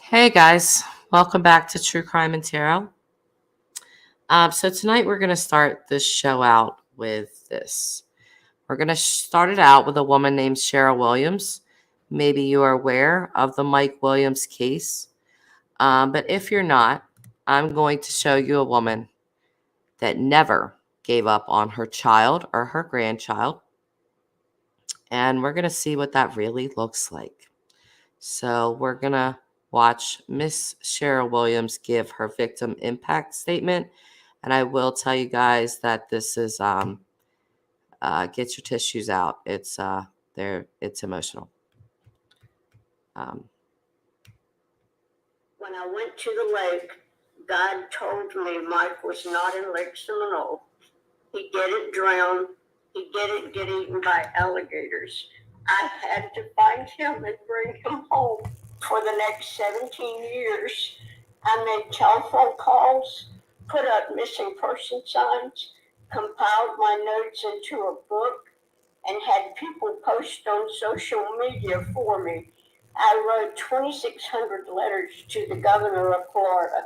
Hey guys, welcome back to True Crime and Tarot. So tonight we're going to start this show out with this. We're going to start it out with a woman named Cheryl Williams. Maybe you are aware of the Mike Williams case, but if you're not, I'm going to show you a woman that never gave up on her child or her grandchild, and we're going to see what that really looks like. So we're going to watch Miss Cheryl Williams give her victim impact statement. And I will tell you guys that this is get your tissues out. It's emotional. When I went to the lake, God told me Mike was not in Lake Seminole. He didn't drown. He didn't get eaten by alligators. I had to find him and bring him home. For the next 17 years, I made telephone calls, put up missing person signs, compiled my notes into a book, and had people post on social media for me. I wrote 2,600 letters to the governor of Florida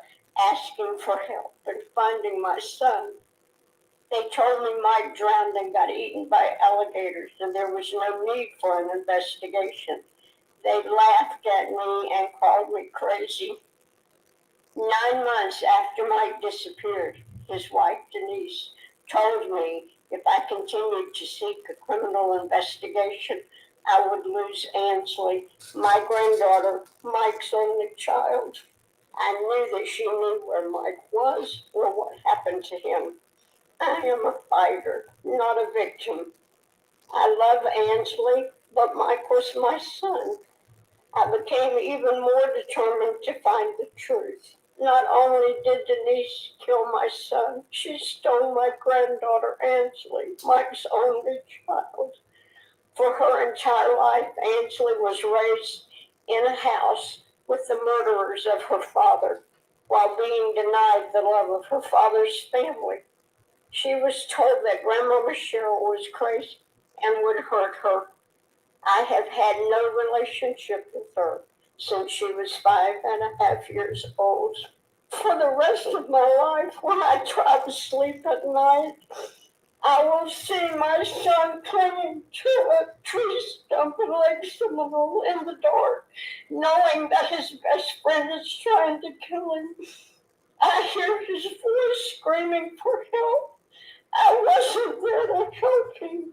asking for help in finding my son. They told me Mike drowned and got eaten by alligators, and there was no need for an investigation. They laughed at me and called me crazy. 9 months after Mike disappeared, his wife Denise told me if I continued to seek a criminal investigation, I would lose Ansley, my granddaughter, Mike's only child. I knew that she knew where Mike was or what happened to him. I am a fighter, not a victim. I love Ansley, but Mike was my son. I became even more determined to find the truth. Not only did Denise kill my son, she stole my granddaughter Ansley, Mike's only child. For her entire life, Ansley was raised in a house with the murderers of her father, while being denied the love of her father's family. She was told that Grandmama Cheryl was crazy and would hurt her. I have had no relationship with her since she was 5.5 years old. For the rest of my life, when I try to sleep at night, I will see my son clinging to a tree stump in Lake Seminole in the dark, knowing that his best friend is trying to kill him. I hear his voice screaming for help. I wasn't there to help him.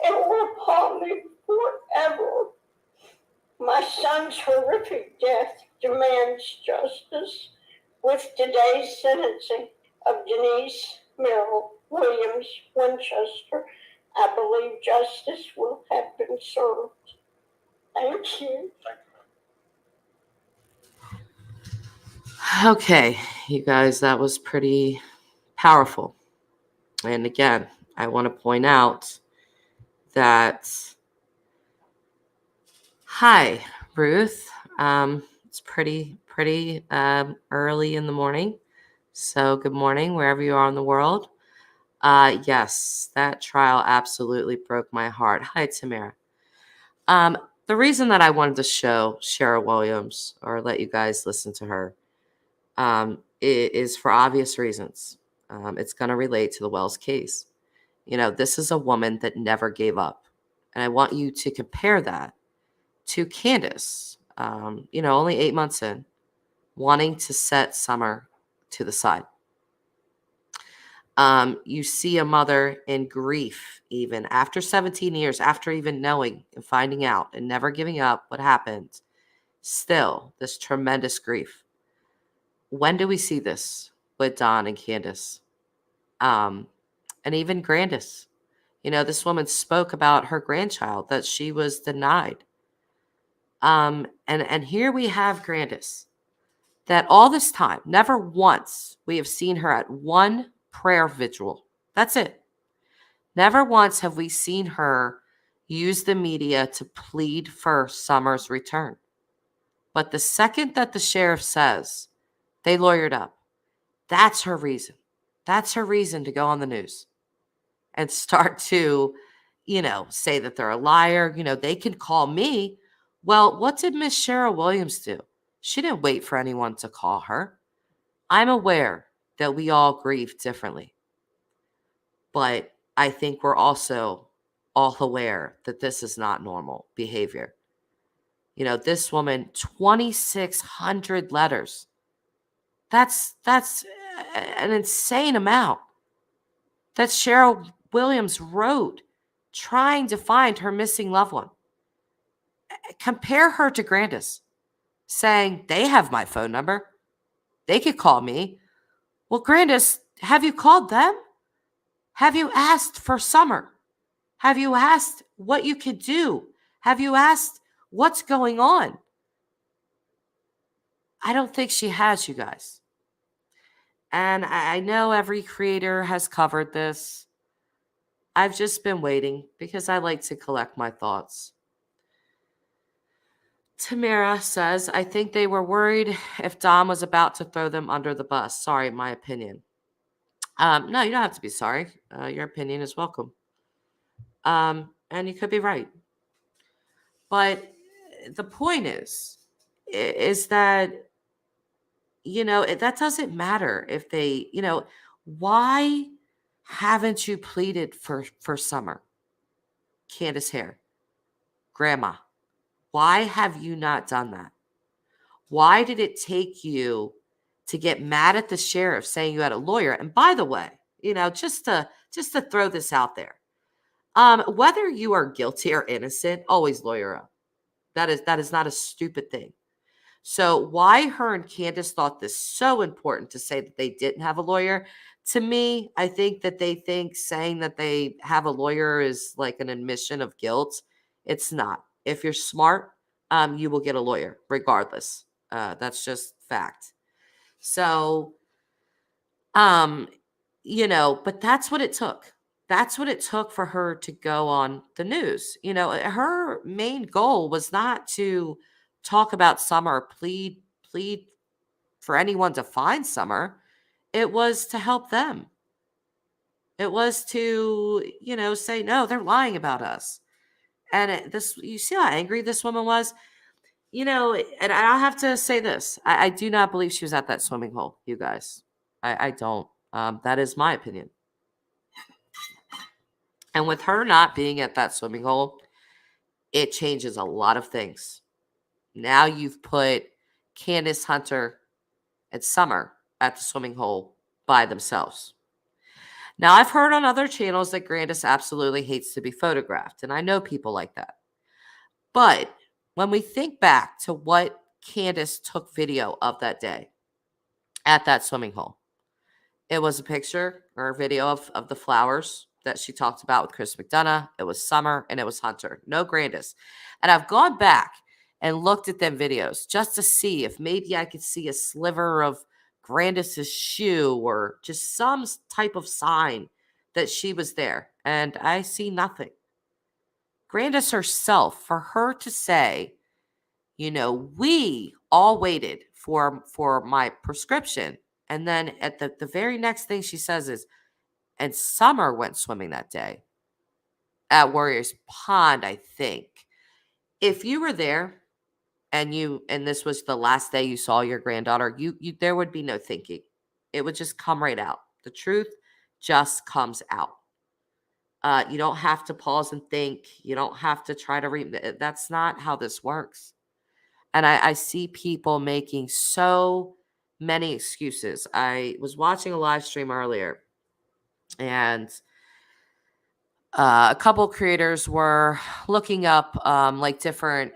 It will haunt me forever. My son's horrific death demands justice. With today's sentencing of Denise Merrill Williams Winchester, I believe justice will have been served. Thank you. Okay, you guys, that was pretty powerful. And again, I want to point out that, hi, Ruth. It's pretty early in the morning. So good morning, wherever you are in the world. Yes, that trial absolutely broke my heart. Hi, Tamera. The reason that I wanted to show Cheryl Williams or let you guys listen to her is for obvious reasons. It's going to relate to the Wells case. You know, this is a woman that never gave up. And I want you to compare that to Candace, only 8 months in, wanting to set Summer to the side. You see a mother in grief, even after 17 years, after even knowing and finding out and never giving up what happened, still this tremendous grief. When do we see this with Dawn and Candace? And even Grandus. You know, this woman spoke about her grandchild that she was denied. And here we have Grandus, that all this time, never once we have seen her at one prayer vigil. That's it. Never once have we seen her use the media to plead for Summer's return. But the second that the sheriff says they lawyered up, that's her reason. That's her reason to go on the news and start to, say that they're a liar. They can call me. Well, what did Miss Cheryl Williams do? She didn't wait for anyone to call her. I'm aware that we all grieve differently, but I think we're also all aware that this is not normal behavior. This woman, 2,600 letters. That's an insane amount that Cheryl Williams wrote trying to find her missing loved one. Compare her to Grandus, saying, they have my phone number. They could call me. Well, Grandus, have you called them? Have you asked for Summer? Have you asked what you could do? Have you asked what's going on? I don't think she has, you guys. And I know every creator has covered this. I've just been waiting because I like to collect my thoughts. Tamera says, I think they were worried if Dom was about to throw them under the bus. Sorry, my opinion. No, you don't have to be sorry. Your opinion is welcome. And you could be right. But the point is that, that doesn't matter if they, why haven't you pleaded for Summer? Candace Hare, Grandma, why have you not done that? Why did it take you to get mad at the sheriff saying you had a lawyer? And by the way, just to throw this out there, whether you are guilty or innocent, always lawyer up. That is not a stupid thing. So why her and Candace thought this so important to say that they didn't have a lawyer? To me, I think that they think saying that they have a lawyer is like an admission of guilt. It's not. If you're smart, you will get a lawyer regardless. That's just fact. So, but that's what it took. That's what it took for her to go on the news. Her main goal was not to talk about Summer, plead for anyone to find Summer. It was to help them. It was to, say, no, they're lying about us. And you see how angry this woman was? And I'll have to say this. I do not believe she was at that swimming hole, you guys. I don't. That is my opinion. And with her not being at that swimming hole, it changes a lot of things. Now you've put Candace, Hunter, and Summer at the swimming hole by themselves. Now, I've heard on other channels that Grandus absolutely hates to be photographed, and I know people like that. But when we think back to what Candace took video of that day at that swimming hole, it was a picture or a video of the flowers that she talked about with Chris McDonough. It was Summer and it was Hunter, no Grandus. And I've gone back and looked at them videos just to see if maybe I could see a sliver of Grandus's shoe or just some type of sign that she was there. And I see nothing. Grandus herself, for her to say, we all waited for my prescription. And then at the very next thing she says is, and Summer went swimming that day at Warriors Pond, I think. If you were there and this was the last day you saw your granddaughter, you there would be no thinking. It would just come right out. The truth just comes out. You don't have to pause and think. You don't have to try to read. That's not how this works. And I see people making so many excuses. I was watching a live stream earlier, and a couple creators were looking up like different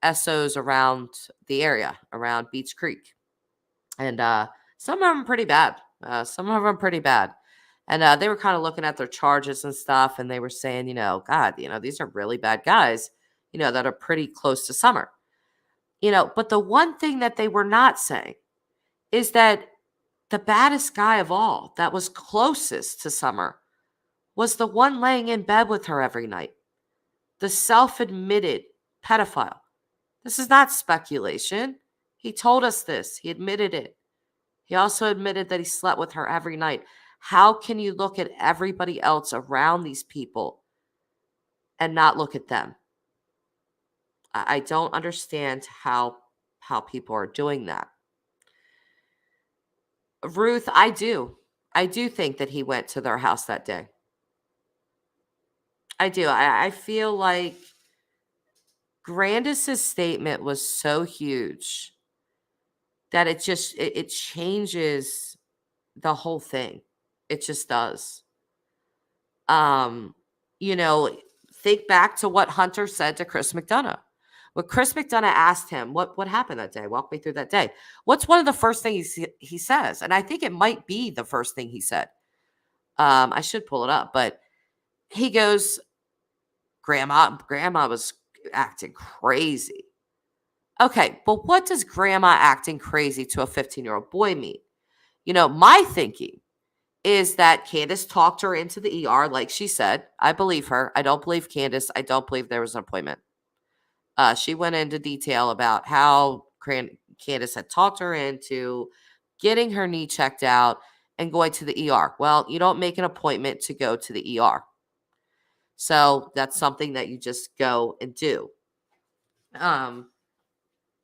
SOs around the area, around Beach Creek. And some of them pretty bad. And they were kind of looking at their charges and stuff, and they were saying, God, these are really bad guys, that are pretty close to Summer. But the one thing that they were not saying is that the baddest guy of all that was closest to Summer was the one laying in bed with her every night, the self-admitted pedophile. This is not speculation. He told us this. He admitted it. He also admitted that he slept with her every night. How can you look at everybody else around these people and not look at them? I don't understand how how people are doing that. Ruth, I do think that he went to their house that day. I do. I feel like Grandus's statement was so huge that it changes the whole thing. It just does. You know, think back to what Hunter said to Chris McDonough. When Chris McDonough asked him, what happened that day? Walk me through that day. What's one of the first things he says? And I think it might be the first thing he said. I should pull it up, but he goes, Grandma was acting crazy. Okay, but what does grandma acting crazy to a 15-year-old boy mean? You know, my thinking is that Candace talked her into the ER, like she said. I believe her. I don't believe Candace. I don't believe there was an appointment. She went into detail about how Candace had talked her into getting her knee checked out and going to the ER. Well, you don't make an appointment to go to the ER. So that's something that you just go and do.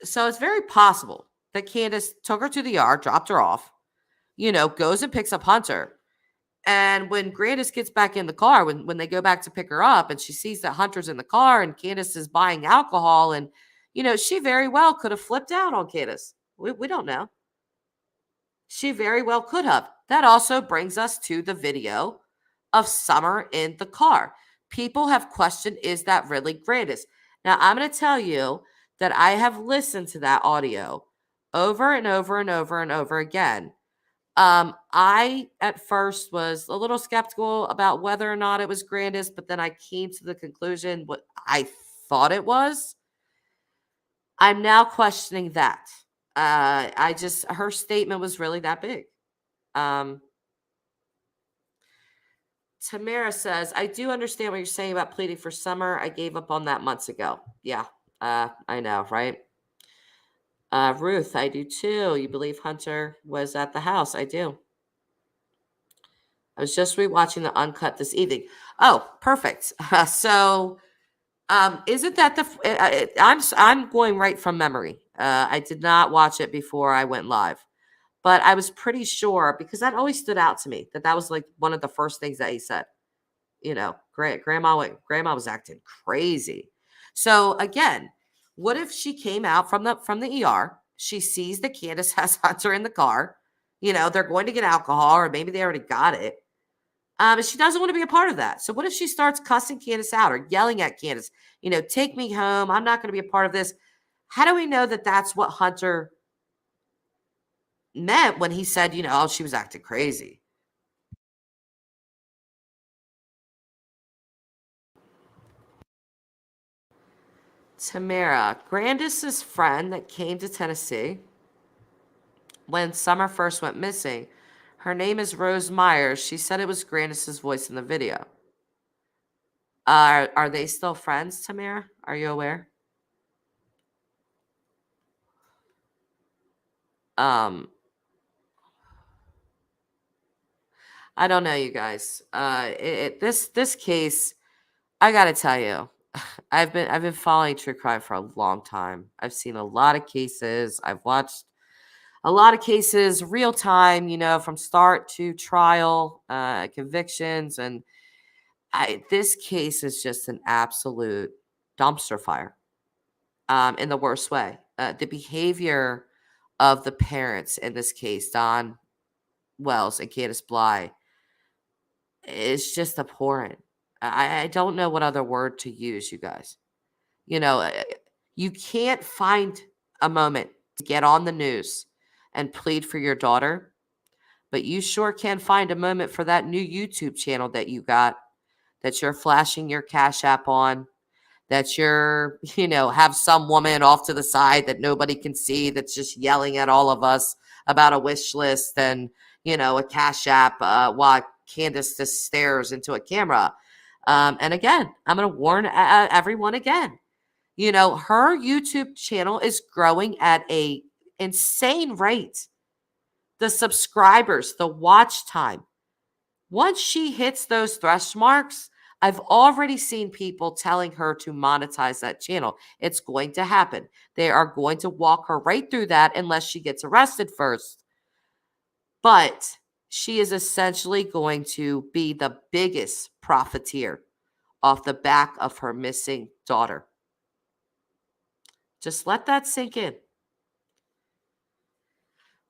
So it's very possible that Candace took her to the ER, dropped her off, goes and picks up Hunter. And when Grandus gets back in the car, when they go back to pick her up and she sees that Hunter's in the car and Candace is buying alcohol, and, she very well could have flipped out on Candace. We don't know. She very well could have. That also brings us to the video of Summer in the car. People have questioned, is that really Grandus? Now, I'm going to tell you that I have listened to that audio over and over and over and over again. I at first was a little skeptical about whether or not it was Grandus, but then I came to the conclusion what I thought it was. I'm now questioning that. Her statement was really that big. Tamera says, I do understand what you're saying about pleading for Summer. I gave up on that months ago. Yeah, I know, right? Ruth, I do too. You believe Hunter was at the house? I do. I was just rewatching the uncut this evening. Oh, perfect. Isn't that I'm going right from memory. I did not watch it before I went live, but I was pretty sure because that always stood out to me that was like one of the first things that he said. Grandma was acting crazy. So again, what if she came out from the ER? She sees that Candace has Hunter in the car. They're going to get alcohol, or maybe they already got it. She doesn't want to be a part of that. So what if she starts cussing Candace out or yelling at Candace? Take me home. I'm not going to be a part of this. How do we know that that's what Hunter meant when he said, she was acting crazy? Tamera, Grandus's friend that came to Tennessee when Summer first went missing, her name is Rose Myers. She said it was Grandus's voice in the video. Are they still friends, Tamera? Are you aware? I don't know, you guys. This case, I gotta tell you, I've been following true crime for a long time. I've seen a lot of cases. I've watched a lot of cases real time, from start to trial, convictions, and this case is just an absolute dumpster fire, in the worst way. The behavior of the parents in this case, Don Wells and Candace Bly, is just abhorrent. I don't know what other word to use, you guys. You can't find a moment to get on the news and plead for your daughter, but you sure can find a moment for that new YouTube channel that you got, that you're flashing your Cash App on, that you're, have some woman off to the side that nobody can see that's just yelling at all of us about a wish list and, a Cash App while Candace just stares into a camera. And again, I'm going to warn everyone again. Her YouTube channel is growing at a insane rate. The subscribers, the watch time. Once she hits those threshold marks, I've already seen people telling her to monetize that channel. It's going to happen. They are going to walk her right through that unless she gets arrested first. But she is essentially going to be the biggest profiteer off the back of her missing daughter. Just let that sink in.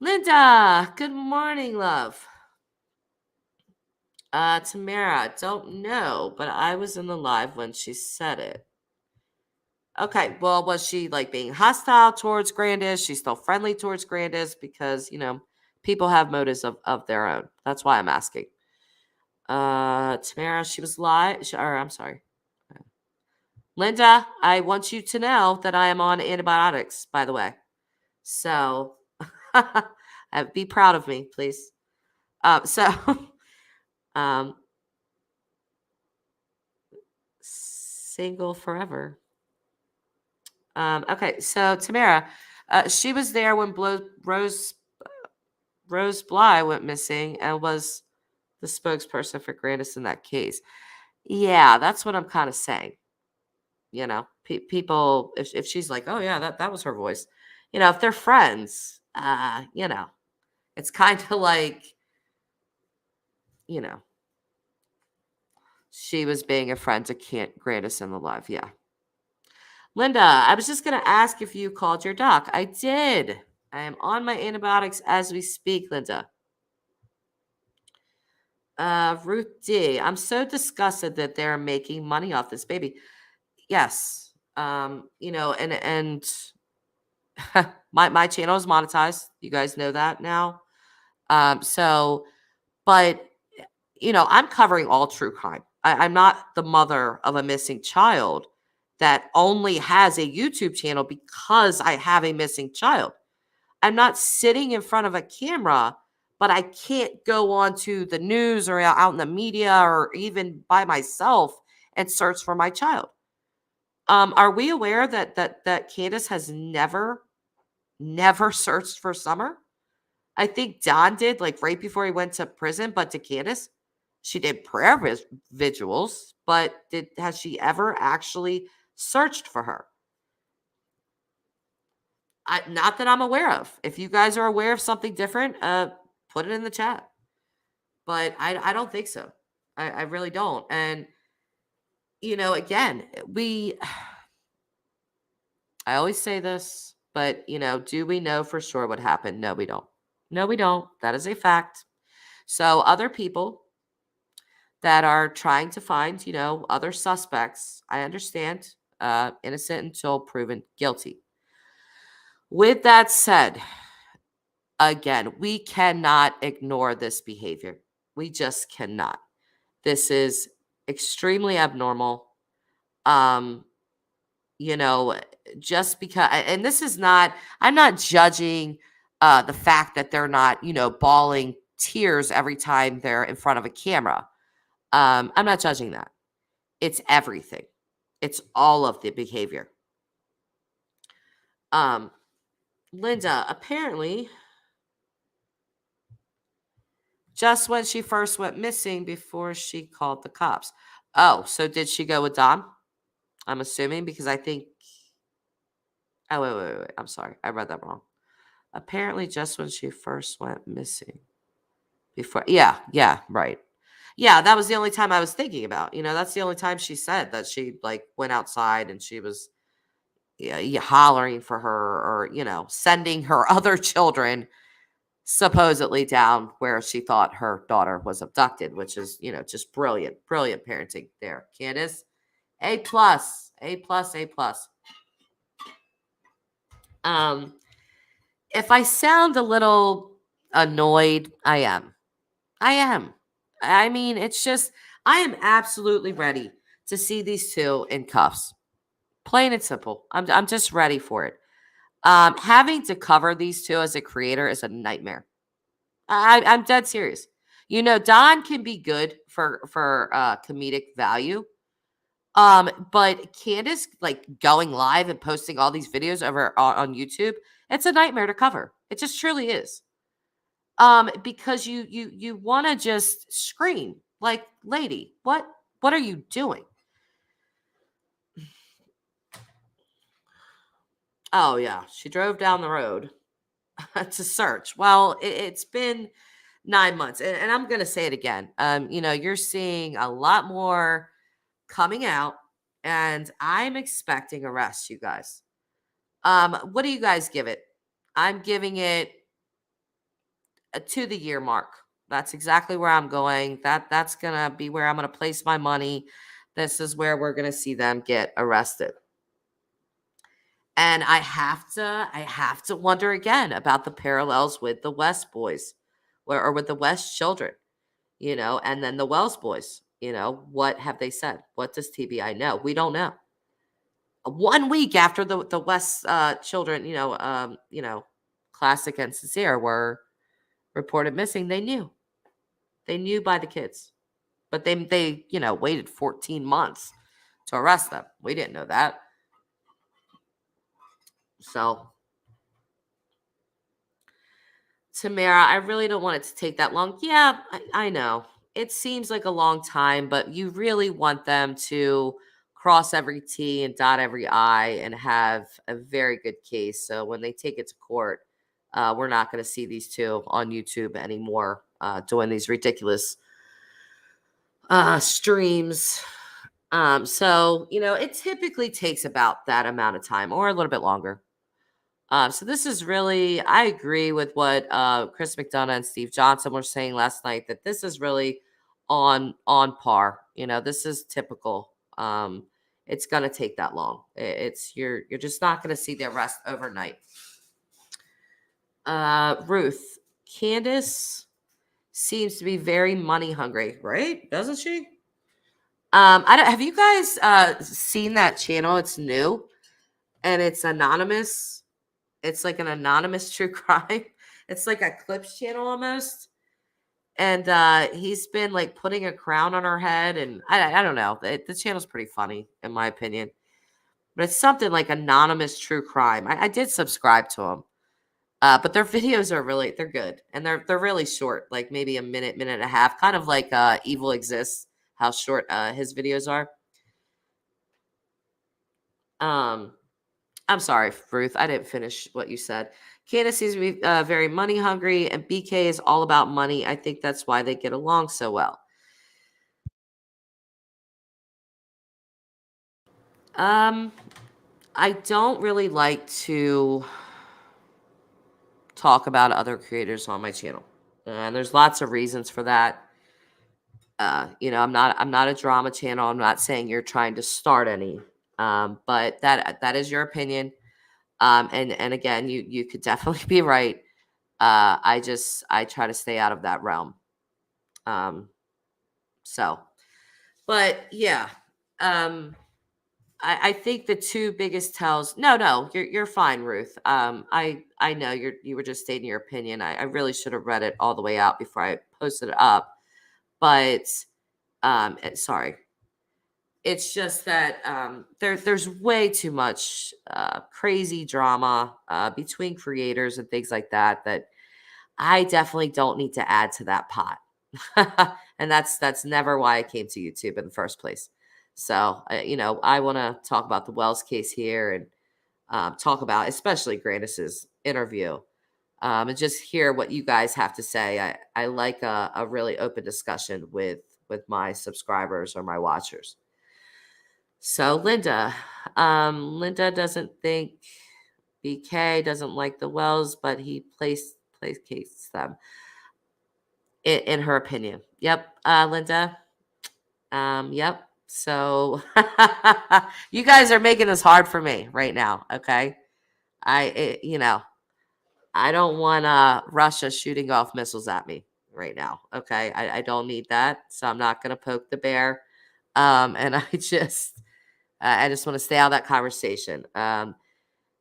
Linda, good morning, love. Tamera, don't know, but I was in the live when she said it. Okay, well, was she like being hostile towards Grandis? She's still friendly towards Grandis because, people have motives of their own. That's why I'm asking. Tamera, she was live. Or I'm sorry. Linda, I want you to know that I am on antibiotics, by the way. So be proud of me, please. Single forever. Okay, so Tamera, she was there when Rose Bly went missing and was the spokesperson for Grandis in that case. Yeah, that's what I'm kind of saying. People, if she's like, oh yeah, that was her voice. If they're friends, it's kind of like, she was being a friend to Grandis in the live. Yeah. Linda, I was just going to ask if you called your doc. I did. I am on my antibiotics as we speak, Linda. Ruth D. I'm so disgusted that they're making money off this baby. Yes. And my channel is monetized. You guys know that now. But I'm covering all true crime. I'm not the mother of a missing child that only has a YouTube channel because I have a missing child. I'm not sitting in front of a camera, but I can't go on to the news or out in the media or even by myself and search for my child. Are we aware that Candace has never searched for Summer? I think Don did, like right before he went to prison, but to Candace, she did prayer vigils, but has she ever actually searched for her? Not that I'm aware of. If you guys are aware of something different, put it in the chat. But I don't think so. I really don't. And, again, I always say this, but, do we know for sure what happened? No, we don't. No, we don't. That is a fact. So other people that are trying to find, other suspects, I understand, innocent until proven guilty. With that said, again, we cannot ignore this behavior. We just cannot. This is extremely abnormal. Just because, and this is not, I'm not judging the fact that they're not, bawling tears every time they're in front of a camera. I'm not judging that. It's everything. It's all of the behavior. Linda, apparently, just when she first went missing before she called the cops. Oh, so did she go with Don? I'm assuming because I think. Oh, wait. I'm sorry. I read that wrong. Apparently, just when she first went missing. Before. Yeah, right. Yeah, that was the only time I was thinking about. That's the only time she said that she went outside and she was hollering for her or, sending her other children supposedly down where she thought her daughter was abducted, which is, just brilliant parenting there. Candace, A+. If I sound a little annoyed, I am. I mean, it's just, I am absolutely ready to see these two in cuffs. Plain and simple. I'm just ready for it. Having to cover these two as a creator is a nightmare. I'm dead serious. Don can be good for comedic value. But Candace going live and posting all these videos over on YouTube, it's a nightmare to cover. It just truly is. Because you want to just scream like, lady, what What are you doing? Oh, yeah. She drove down the road to search. Well, it's been 9 months. And I'm going to say it again. You're seeing a lot more coming out, and I'm expecting arrests, you guys. What do you guys give it? I'm giving it a to the year mark. That's exactly where I'm going. That's gonna be where I'm gonna place my money. This is where we're gonna see them get arrested. And I have to wonder again about the parallels with the West boys, or with the West children, and then the Wells boys. What have they said? What does TBI know? We don't know. 1 week after the West children, Classic and Sincere were reported missing, they knew by the kids, but they waited 14 months to arrest them. We didn't know that. So, Tamara, I really don't want it to take that long. Yeah, I know it seems like a long time, but you really want them to cross every T and dot every I and have a very good case. So when they take it to court, we're not going to see these two on YouTube anymore doing these ridiculous streams. So it typically takes about that amount of time or a little bit longer. So this is really, I agree with what Chris McDonough and Steve Johnson were saying last night, that this is really on par. This is typical. It's gonna take that long. You're just not gonna see the arrest overnight. Ruth, Candace seems to be very money hungry, right? Doesn't she? I don't. Have you guys seen that channel? It's new and it's anonymous. It's like an anonymous true crime. It's like a clips channel almost. And he's been like putting a crown on her head, and I don't know. The channel's pretty funny in my opinion, but it's something like anonymous true crime. I did subscribe to him, but their videos are they're good, and they're really short, like maybe a minute and a half, kind of like Evil Exists, how short his videos are. I'm sorry, Ruth. I didn't finish what you said. Candace seems to be very money hungry, and BK is all about money. I think that's why they get along so well. I don't really like to talk about other creators on my channel, and there's lots of reasons for that. I'm not a drama channel. I'm not saying you're trying to start any, but that is your opinion. And again, you could definitely be right. I try to stay out of that realm. Um, so, but yeah, I think the two biggest tells. No, you're fine, Ruth. I know you were just stating your opinion. I really should have read it all the way out before I posted it up. But sorry, it's just that there's way too much crazy drama between creators and things like that I definitely don't need to add to that pot. And that's never why I came to YouTube in the first place. So, I want to talk about the Wells case here and talk about especially Grandis's interview, and just hear what you guys have to say. I like a really open discussion with my subscribers or my watchers. So Linda doesn't think BK doesn't like the Wells, but he placates them in her opinion. Yep, Linda. Yep. So you guys are making this hard for me right now. Okay. I don't want Russia shooting off missiles at me right now. Okay. I don't need that. So I'm not going to poke the bear. And I just want to stay out of that conversation.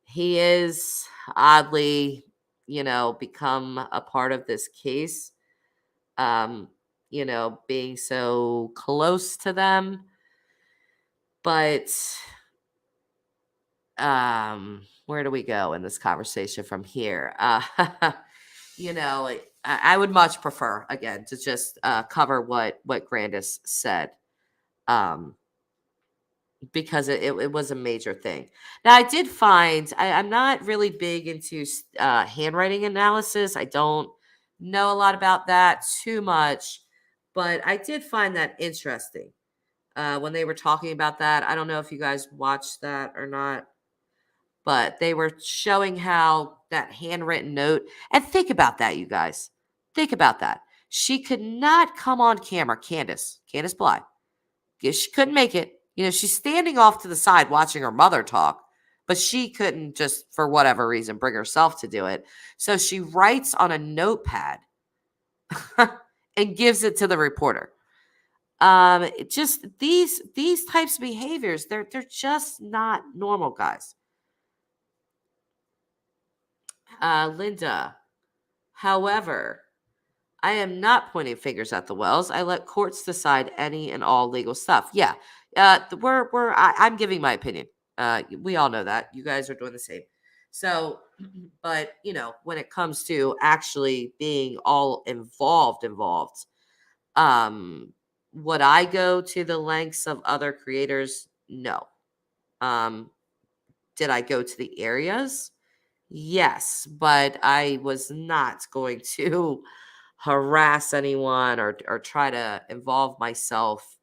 He is oddly, become a part of this case, being so close to them. But where do we go in this conversation from here? I would much prefer, again, to just cover what Grandis said. because it was a major thing. Now, I did find I'm not really big into handwriting analysis. I don't know a lot about that too much, but I did find that interesting when they were talking about that. I don't know if you guys watched that or not, but they were showing how that handwritten note, and think about that, you guys. Think about that. She could not come on camera, Candace Bly. She couldn't make it. She's standing off to the side watching her mother talk, but she couldn't just, for whatever reason, bring herself to do it. So she writes on a notepad and gives it to the reporter. Just these types of behaviors, they're just not normal, guys. Linda, however, I am not pointing fingers at the Wells. I let courts decide any and all legal stuff. Yeah, I'm giving my opinion. We all know that. You guys are doing the same. So, but when it comes to actually being all involved, would I go to the lengths of other creators? No. Did I go to the areas? Yes, but I was not going to harass anyone or try to involve myself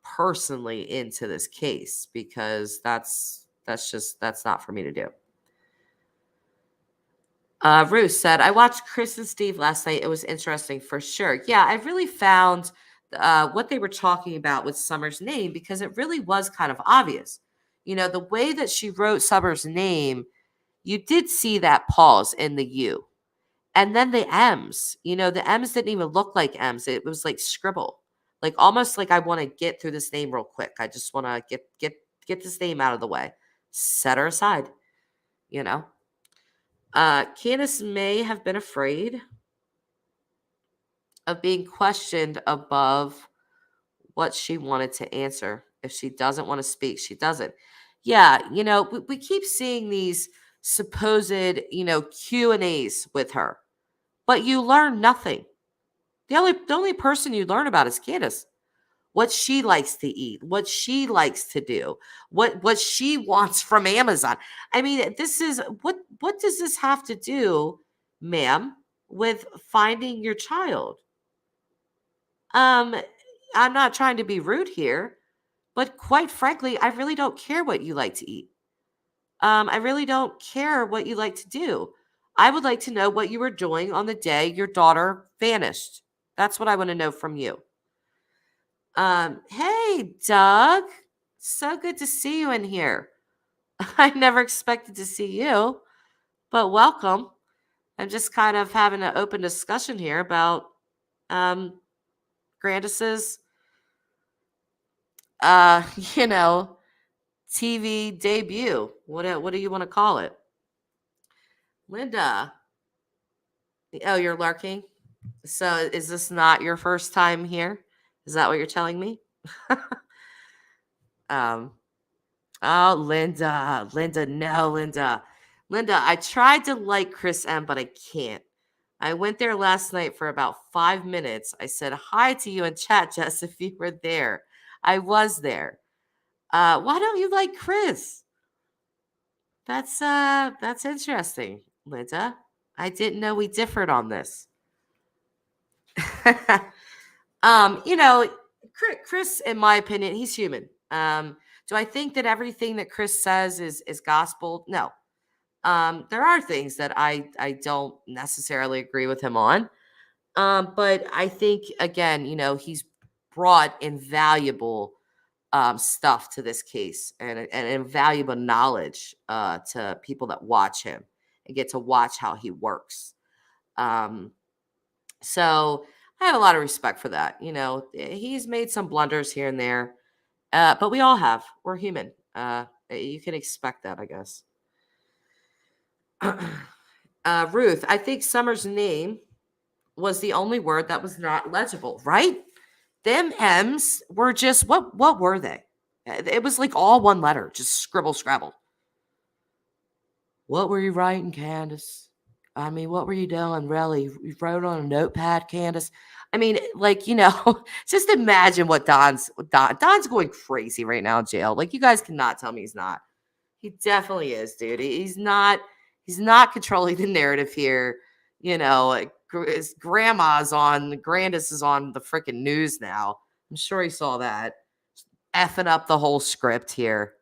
personally into this case, because that's not for me to do. Ruth said, I watched Chris and Steve last night. It was interesting for sure. Yeah, I really found what they were talking about with Summer's name, because it really was kind of obvious. The way that she wrote Summer's name, you did see that pause in the U. And then the M's, the M's didn't even look like M's. It was like scribble, like almost like I want to get through this name real quick. I just want to get this name out of the way, set her aside, Candace may have been afraid of being questioned above what she wanted to answer. If she doesn't want to speak, she doesn't. Yeah, we keep seeing these supposed, Q&As with her, but you learn nothing. The only person you learn about is Candace. What she likes to eat, what she likes to do, what she wants from Amazon. I mean, this is what does this have to do, ma'am, with finding your child? I'm not trying to be rude here, but quite frankly, I really don't care what you like to eat. I really don't care what you like to do. I would like to know what you were doing on the day your daughter vanished. That's what I want to know from you. Hey, Doug. So good to see you in here. I never expected to see you, but welcome. I'm just kind of having an open discussion here about Grandus's TV debut. What do you want to call it? Linda. Oh, you're lurking? So is this not your first time here? Is that what you're telling me? Oh, Linda, no, Linda. I tried to like Chris M, but I can't. I went there last night for about 5 minutes. I said hi to you in chat, Jess, if you were there. I was there. Why don't you like Chris? That's interesting, Linda. I didn't know we differed on this. Chris, in my opinion, he's human. Do I think that everything that Chris says is gospel? No. There are things that I don't necessarily agree with him on. But I think, again, he's brought invaluable stuff to this case, and invaluable knowledge to people that watch him and get to watch how he works. So I have a lot of respect for that. He's made some blunders here and there, but we all have. We're human. You can expect that, I guess. Ruth, I think Summer's name was the only word that was not legible, right? Them M's were just, what were they? It was like all one letter, just scribble, scrabble. What were you writing, Candace? I mean, what were you doing, really? You wrote on a notepad, Candace? I mean, just imagine what Don's going crazy right now in jail. Like, you guys cannot tell me he's not. He definitely is, dude. He's not controlling the narrative here. His grandma's on, Grandus is on the freaking news now. I'm sure he saw that. Effing up the whole script here.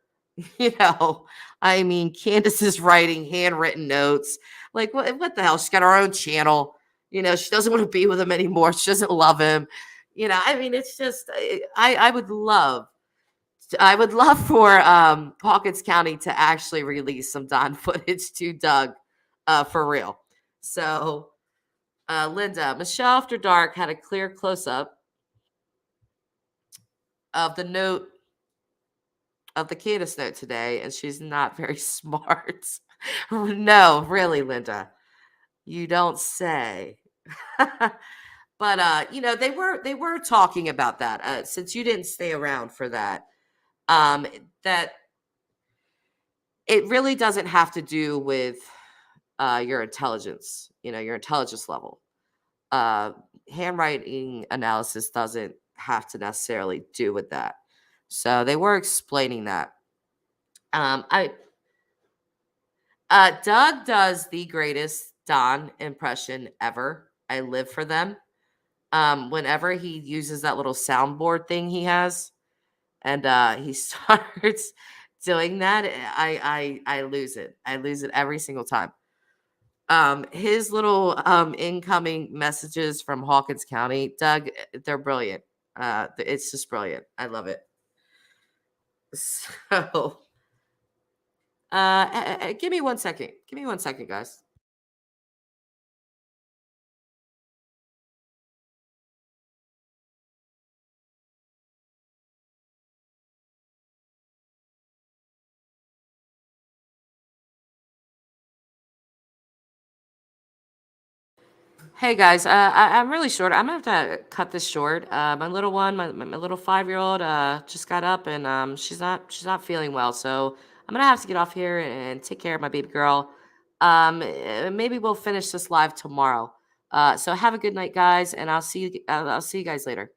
I mean, Candace is writing handwritten notes. Like, what the hell? She's got her own channel. She doesn't want to be with him anymore. She doesn't love him. I mean, it's just, I would love for Hawkins County to actually release some Don footage to Doug, for real. So, Linda, Michelle After Dark had a clear close up of the note of the Candace note today, and she's not very smart. No, really, Linda, you don't say. But they were talking about that, since you didn't stay around for that. That it really doesn't have to do with your intelligence, your intelligence level. Handwriting analysis doesn't have to necessarily do with that. So they were explaining that. I Doug does the greatest Don impression ever. I live for them. Whenever he uses that little soundboard thing he has, and he starts doing that, I lose it. I lose it every single time. His little incoming messages from Hawkins County, Doug, they're brilliant. It's just brilliant. I love it. So, give me 1 second. Give me 1 second, guys. Hey guys, I'm really short. I'm gonna have to cut this short. My little one, my little 5-year-old, just got up, and she's not feeling well, so I'm gonna have to get off here and take care of my baby girl. Maybe we'll finish this live tomorrow. So have a good night, guys, and I'll see you guys later.